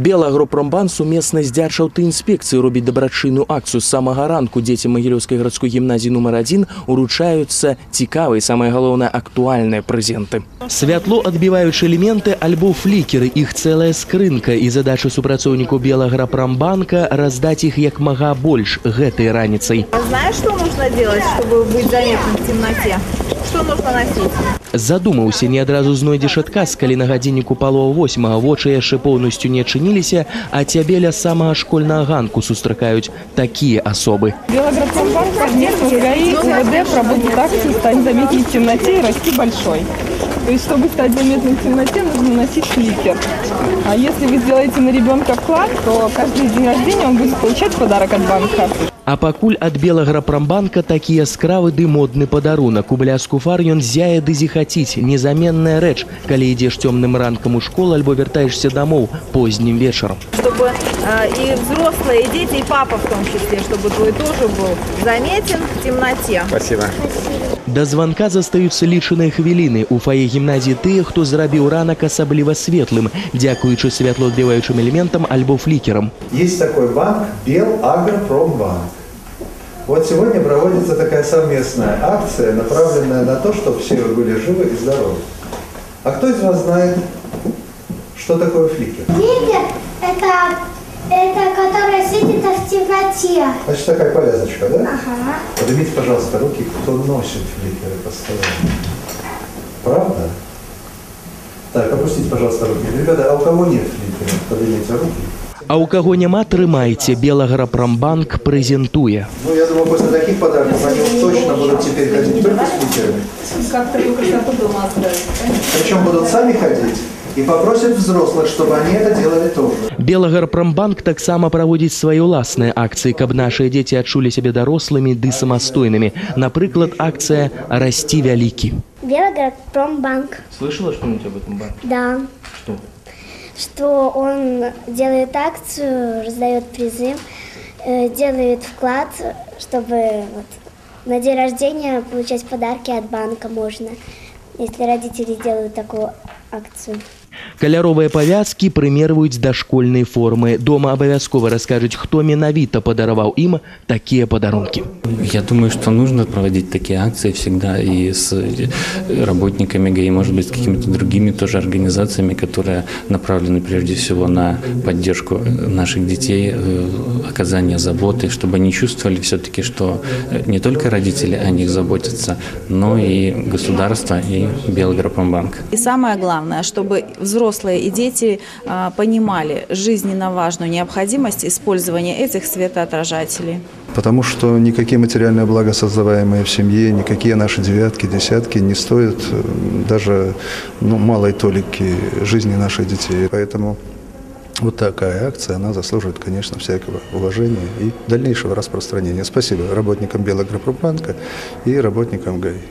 Белагропромбанк сумесна з Дзяржаўтаінспекцыяй робіць дабрачынную акцыю. З самага ранку дзецям Магілёўскай гарадской гімназіі нумар 1 уручаюцца цікавыя, самае галоўнае, актуальныя прэзенты. Святло адбіваючыя элементы альбо флікеры, іх цэлая скрынка, і задача супрацоўнікаў Белагропромбанка раздаць іх як мага больш гэтай раніцай. Знаешь, что нужно делать, чтобы быть заметным в темноте? Что нужно носить? Задумаўся, не адразу знойдзеш адказ, калі на гадзінніку 7:30 вочы яшчэ поўнасцю не адчыніліся, а цябе ля самага школьнага ганку сустракаюць такія асобы. Белагропромбанк совместно с ГАИ и МВД проводит акцию «Стань заметней в темноте и расти большой». То есть, чтобы стать заметным в темноте, нужно носить фликер. А если вы сделаете на ребенка вклад, то каждый день рождения он будет получать подарок от банка. А пакуль ад Белагропромбанка такі яскравы ды модны падарунак. У бляску фар ён зяе ды зіхаціць. Незаменная рэч, калі ідзеш цёмным ранкам у школу альбо вяртаешся домоў позднім вечарам. Чтобы и взрослые, и дети, и папа в том числе, чтобы твой тоже был заметен в темноте. Спасибо. Да званка застаюцца лічаныя хвіліны. У фае гімназіі тыя, хто зрабіў ранак асабліва светлым, дзякуючы святлоадбіваючым элементам альбо флікерам. Есть такой банк Белагропромбанк. Вот сегодня проводится такая совместная акция, направленная на то, чтобы все были живы и здоровы. А кто из вас знает, что такое фликер? Фликер – это которая светится в темноте. Значит, такая повязочка, да? Ага. Поднимите, пожалуйста, руки, кто носит фликеры постоянно. Правда? Так, опустите, пожалуйста, руки. Ребята, а у кого нет фликеров? Поднимите руки. А у кого няма, трымайце, Белагропромбанк прэзентуе. Ну, я думаю, после таких подарков они уж точно будут теперь ходить только с фликерами. Как такую красоту дома оставить? Причем будут сами ходить и попросят взрослых, чтобы они это делали тоже. Белагропромбанк таксама праводзіць свае ўласныя акцыі, каб нашыя дзеці адчулі сябе дарослымі ды самастойнымі. Напрыклад, акцыя «Расти вялікі». Белагропромбанк. Слышала что-нибудь об этом банке? Да. Что? Что он делает акцию, раздает призы, делает вклад, чтобы на день рождения получать подарки от банка можно, если родители делают такую акцию. Каляровыя павязкі прымерваюць да школьнай формы. Дома абавязкова раскажуць, хто менавіта падараваў ім такія падарункі. Я думаю, что нужно проводить такие акции всегда и с работниками ГАИ, может быть, с какими-то другими тоже организациями, которые направлены прежде всего на поддержку наших детей, оказание заботы, чтобы они чувствовали все-таки, что не только родители о них заботятся, но и государство, и Белагропромбанк. И самое главное, чтобы взрослые и дети понимали жизненно важную необходимость использования этих светоотражателей. Потому что никакие материальные блага, создаваемые в семье, никакие наши девятки, десятки не стоят даже малой толики жизни наших детей. Поэтому вот такая акция, она заслуживает, конечно, всякого уважения и дальнейшего распространения. Спасибо работникам Белагропромбанка и работникам ГАИ.